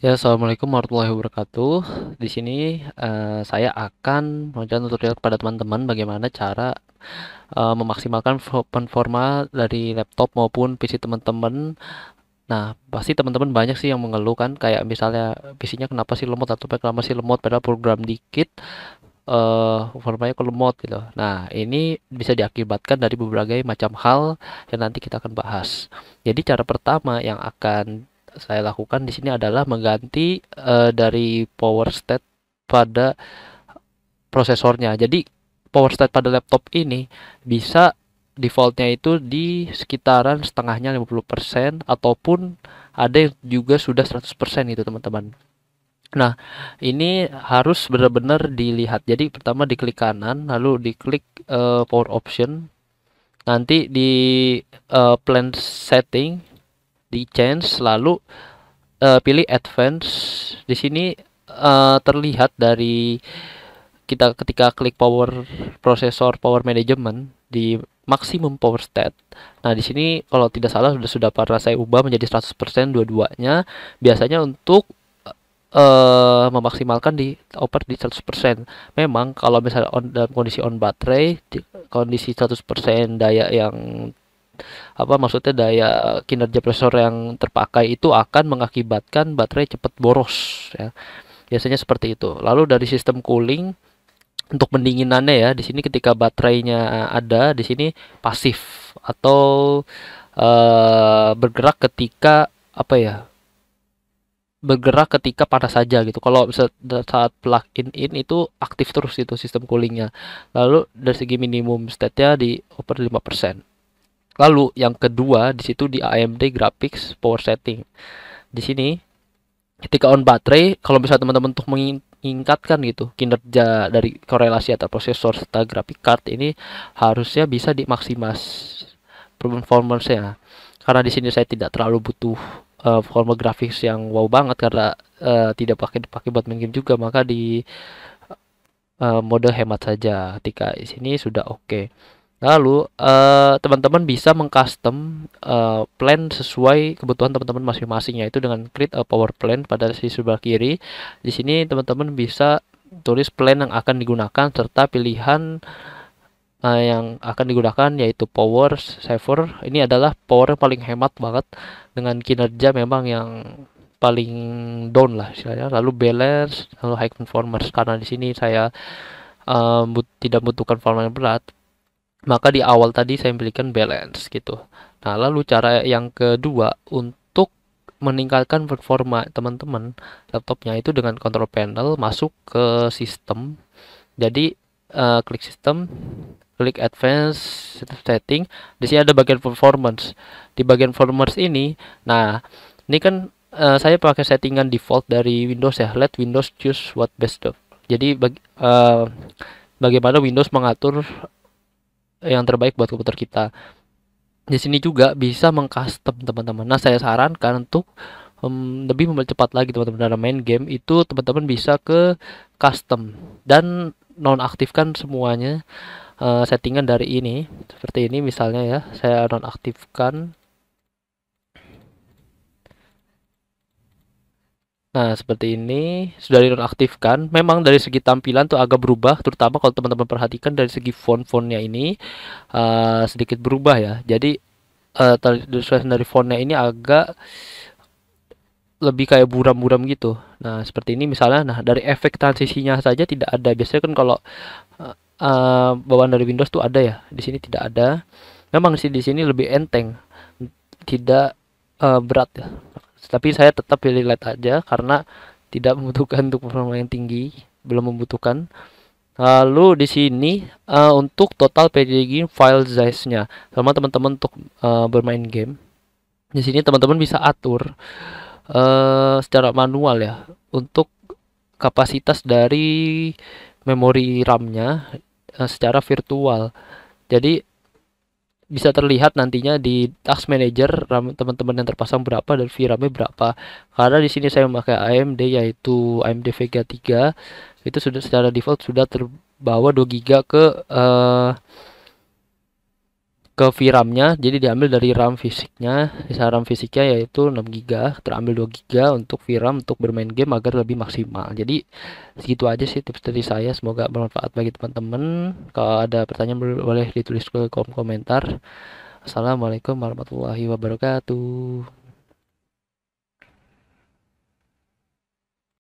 Ya, assalamualaikum warahmatullahi wabarakatuh. Di sini saya akan memberikan tutorial kepada teman-teman bagaimana cara memaksimalkan performa dari laptop maupun PC teman-teman. Nah, pasti teman-teman banyak sih yang mengeluh kan, kayak misalnya PC-nya kenapa sih lemot atau kenapa sih lemot padahal program dikit performanya kok lemot gitu. Nah, ini bisa diakibatkan dari berbagai macam hal yang nanti kita akan bahas. Jadi cara pertama yang akan saya lakukan di sini adalah mengganti dari power state pada prosesornya. Jadi power state pada laptop ini bisa defaultnya itu di sekitaran setengahnya 50% ataupun ada yang juga sudah 100% itu teman-teman. Nah, ini harus benar-benar dilihat. Jadi pertama diklik kanan, lalu diklik power option, nanti di plan setting, di change, lalu pilih advance. Di sini terlihat dari kita ketika klik power processor power management di maksimum power state. Nah, di sini kalau tidak salah sudah pernah saya ubah menjadi 100% dua-duanya. Biasanya untuk memaksimalkan di oper di 100%. Memang kalau misalnya dalam kondisi on baterai, di kondisi 100% daya yang apa maksudnya daya kinerja prosesor yang terpakai itu akan mengakibatkan baterai cepat boros ya. Biasanya seperti itu. Lalu dari sistem cooling untuk pendinginannya ya, di sini ketika baterainya ada, di sini pasif atau bergerak ketika apa ya? Bergerak ketika panas saja gitu. Kalau saat plug in itu aktif terus itu sistem coolingnya. Lalu dari segi minimum state-nya di over 5%. Lalu yang kedua di situ di AMD Graphics Power Setting. Di sini ketika on baterai, kalau misalnya teman-teman untuk meningkatkan gitu kinerja dari korelasi antara prosesor serta graphic card ini harusnya bisa dimaksimas performance-nya. Karena di sini saya tidak terlalu butuh forma grafis yang wow banget karena tidak pakai buat main game juga, maka di mode hemat saja ketika di sini sudah oke. Lalu teman-teman bisa mengcustom plan sesuai kebutuhan teman-teman masing-masing, yaitu dengan create a power plan pada sisi sebelah kiri. Di sini teman-teman bisa tulis plan yang akan digunakan serta pilihan yang akan digunakan yaitu power saver. Ini adalah power yang paling hemat banget dengan kinerja memang yang paling down lah istilahnya. Lalu balance, lalu high performance. Karena di sini saya tidak membutuhkan format yang berat, maka di awal tadi saya berikan balance gitu. Nah, lalu cara yang kedua untuk meningkatkan performa teman-teman laptopnya itu dengan control panel masuk ke sistem. Jadi klik sistem, klik advanced setting. Di sini ada bagian performance. Di bagian performance ini, nah ini kan saya pakai settingan default dari Windows ya. Let Windows choose what best of. Jadi bagaimana Windows mengatur yang terbaik buat komputer kita. Di sini juga bisa mengcustom teman-teman. Nah, saya sarankan untuk lebih mempercepat lagi teman-teman dalam main game itu teman-teman bisa ke custom dan nonaktifkan semuanya settingan dari ini seperti ini misalnya ya, saya nonaktifkan. Nah, seperti ini sudah dinonaktifkan. Memang dari segi tampilan tuh agak berubah, terutama kalau teman-teman perhatikan dari segi font-fontnya ini sedikit berubah ya. Jadi dari fontnya ini agak lebih kayak buram-buram gitu. Nah, seperti ini misalnya. Nah, dari efek transisinya saja tidak ada. Biasanya kan kalau bawaan dari Windows tuh ada ya. Di sini tidak ada. Memang sih di sini lebih enteng, tidak berat ya. Tapi saya tetap pilih light aja karena tidak membutuhkan untuk performa yang tinggi, belum membutuhkan. Lalu di sini untuk total PDG file size-nya, sama teman-teman untuk bermain game. Di sini teman-teman bisa atur secara manual ya untuk kapasitas dari memori RAM-nya secara virtual. Jadi bisa terlihat nantinya di task manager RAM teman-teman yang terpasang berapa dan VRAM-nya berapa. Karena di sini saya memakai AMD yaitu AMD Vega 3, itu sudah secara default sudah terbawa 2 GB ke VRAM-nya, jadi diambil dari RAM fisiknya. Sisa RAM fisiknya yaitu 6 GB, terambil 2 GB untuk VRAM untuk bermain game agar lebih maksimal. Jadi segitu aja sih tips dari saya, semoga bermanfaat bagi teman-teman. Kalau ada pertanyaan boleh ditulis ke kolom komentar. Assalamualaikum warahmatullahi wabarakatuh.